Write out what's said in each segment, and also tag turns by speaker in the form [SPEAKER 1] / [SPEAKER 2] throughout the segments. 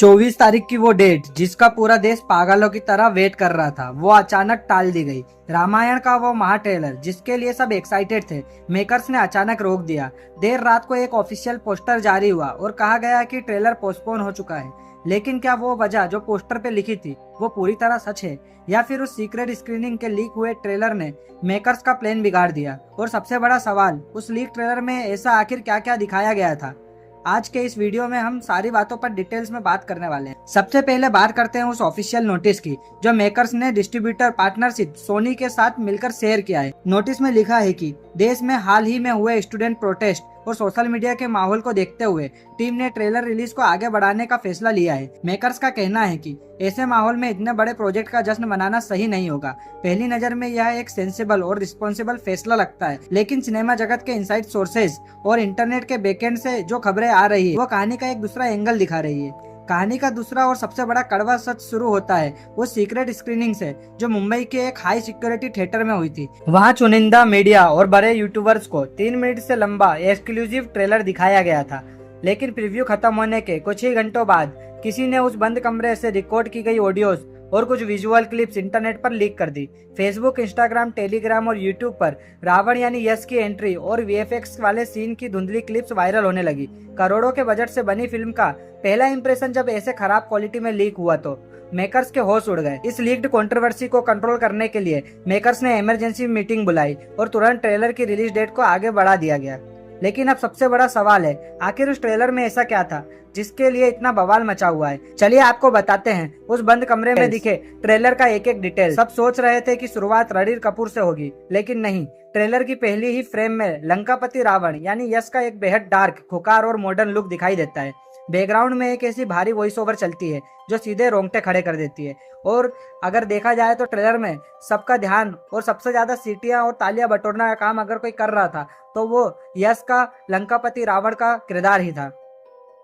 [SPEAKER 1] 24 तारीख की वो डेट जिसका पूरा देश पागलों की तरह वेट कर रहा था, वो अचानक टाल दी गई। रामायण का वो महा ट्रेलर जिसके लिए सब एक्साइटेड थे, मेकर्स ने अचानक रोक दिया। देर रात को एक ऑफिशियल पोस्टर जारी हुआ और कहा गया कि ट्रेलर पोस्टपोन हो चुका है। लेकिन क्या वो वजह जो पोस्टर पे लिखी थी वो पूरी तरह सच है, या फिर उस सीक्रेट स्क्रीनिंग के लीक हुए ट्रेलर ने मेकर्स का प्लान बिगाड़ दिया? और सबसे बड़ा सवाल, उस लीक ट्रेलर में ऐसा आखिर क्या क्या दिखाया गया था? आज के इस वीडियो में हम सारी बातों पर डिटेल्स में बात करने वाले हैं। सबसे पहले बात करते हैं उस ऑफिशियल नोटिस की जो मेकर्स ने डिस्ट्रीब्यूटर पार्टनरशिप सोनी के साथ मिलकर शेयर किया है। नोटिस में लिखा है कि देश में हाल ही में हुए स्टूडेंट प्रोटेस्ट और सोशल मीडिया के माहौल को देखते हुए टीम ने ट्रेलर रिलीज को आगे बढ़ाने का फैसला लिया है। मेकर्स का कहना है कि ऐसे माहौल में इतने बड़े प्रोजेक्ट का जश्न मनाना सही नहीं होगा। पहली नजर में यह एक सेंसिबल और रिस्पॉन्सिबल फैसला लगता है, लेकिन सिनेमा जगत के इनसाइड सोर्सेज और इंटरनेट के बैकएंड से जो खबरें आ रही है वो कहानी का एक दूसरा एंगल दिखा रही है। कहानी का दूसरा और सबसे बड़ा कड़वा सच शुरू होता है वो सीक्रेट स्क्रीनिंग से, जो मुंबई के एक हाई सिक्योरिटी थिएटर में हुई थी। वहां चुनिंदा मीडिया और बड़े यूट्यूबर्स को 3 मिनट से लंबा एक्सक्लूसिव ट्रेलर दिखाया गया था। लेकिन प्रीव्यू खत्म होने के कुछ ही घंटों बाद किसी ने उस बंद कमरे से रिकॉर्ड की गई ऑडियोज और कुछ विजुअल क्लिप्स इंटरनेट पर लीक कर दी। फेसबुक, इंस्टाग्राम, टेलीग्राम और यूट्यूब पर रावण यानी यश की एंट्री और वीएफएक्स वाले सीन की धुंधली क्लिप्स वायरल होने लगी। करोड़ों के बजट से बनी फिल्म का पहला इंप्रेशन जब ऐसे खराब क्वालिटी में लीक हुआ तो मेकर्स के होश उड़ गए। इस लीक्ड कंट्रोवर्सी को कंट्रोल करने के लिए मेकर्स ने इमरजेंसी मीटिंग बुलाई और तुरंत ट्रेलर की रिलीज डेट को आगे बढ़ा दिया गया। लेकिन अब सबसे बड़ा सवाल है, आखिर उस ट्रेलर में ऐसा क्या था जिसके लिए इतना बवाल मचा हुआ है? चलिए आपको बताते हैं उस बंद कमरे में दिखे ट्रेलर का एक एक डिटेल। सब सोच रहे थे कि शुरुआत रणबीर कपूर से होगी, लेकिन नहीं। ट्रेलर की पहली ही फ्रेम में लंकापति रावण यानी यश का एक बेहद डार्क, खुकार और मॉडर्न लुक दिखाई देता है। बैकग्राउंड में एक ऐसी भारी वॉइस ओवर चलती है जो सीधे रोंगटे खड़े कर देती है। और अगर देखा जाए तो ट्रेलर में सबका ध्यान और सबसे ज्यादा सीटियां और तालियां बटोरने का काम अगर कोई कर रहा था तो वो यश का लंकापति रावण का किरदार ही था।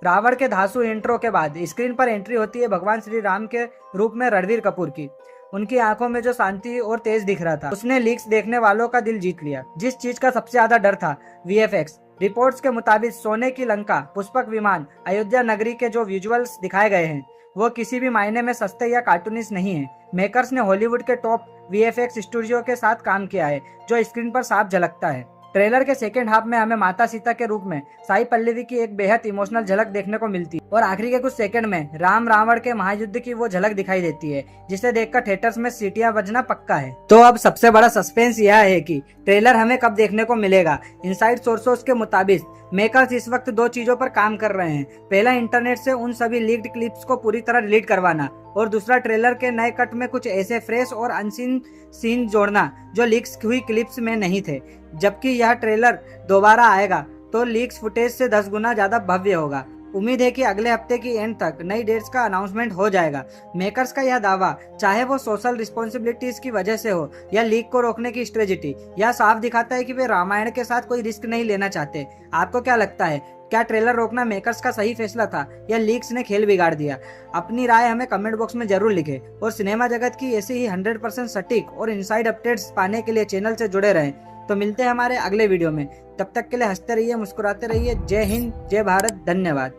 [SPEAKER 1] रावण के धांसू इंट्रो के बाद स्क्रीन पर एंट्री होती है भगवान श्री राम के रूप में रणबीर कपूर की। उनकी आंखों में जो शांति और तेज दिख रहा था उसने लीक्स देखने वालों का दिल जीत लिया। जिस चीज का सबसे ज्यादा डर था, वीएफएक्स। रिपोर्ट्स के मुताबिक सोने की लंका, पुष्पक विमान, अयोध्या नगरी के जो विजुअल्स दिखाए गए हैं वो किसी भी मायने में सस्ते या कार्टूनिस्ट नहीं है। मेकर्स ने हॉलीवुड के टॉप वीएफएक्स स्टूडियो के साथ काम किया है जो स्क्रीन पर साफ झलकता है। ट्रेलर के सेकेंड हाफ में हमें माता सीता के रूप में साई पल्लवी की एक बेहद इमोशनल झलक देखने को मिलती है और आखिरी के कुछ सेकंड में राम रावण के महायुद्ध की वो झलक दिखाई देती है जिसे देखकर थिएटर्स में सीटियां बजना पक्का है। तो अब सबसे बड़ा सस्पेंस यह है कि ट्रेलर हमें कब देखने को मिलेगा। इनसाइड सोर्सेस के मुताबिक मेकर्स इस वक्त 2 चीजों पर काम कर रहे हैं। पहला, इंटरनेट से उन सभी लीक्ड क्लिप्स को पूरी तरह डिलीट करवाना, और दूसरा, ट्रेलर के नए कट में कुछ ऐसे फ्रेश और अनसीन सीन जोड़ना जो लीक्स हुई क्लिप्स में नहीं थे। जबकि यह ट्रेलर दोबारा आएगा तो लीक्स फुटेज से 10 गुना ज्यादा भव्य होगा। उम्मीद है कि अगले हफ्ते की एंड तक नई डेट्स का अनाउंसमेंट हो जाएगा। मेकर्स का यह दावा, चाहे वो सोशल रिस्पॉन्सिबिलिटीज की वजह से हो या लीक को रोकने की स्ट्रेटेजी, यह साफ दिखाता है कि वे रामायण के साथ कोई रिस्क नहीं लेना चाहते। आपको क्या लगता है, क्या ट्रेलर रोकना मेकर्स का सही फैसला था या लीक्स ने खेल बिगाड़ दिया? अपनी राय हमें कमेंट बॉक्स में जरूर लिखें और सिनेमा जगत की ऐसी ही 100% सटीक और इनसाइड अपडेट्स पाने के लिए चैनल से जुड़े रहें। तो मिलते हैं हमारे अगले वीडियो में। तब तक के लिए हंसते रहिए, मुस्कुराते रहिए। जय हिंद, जय भारत, धन्यवाद।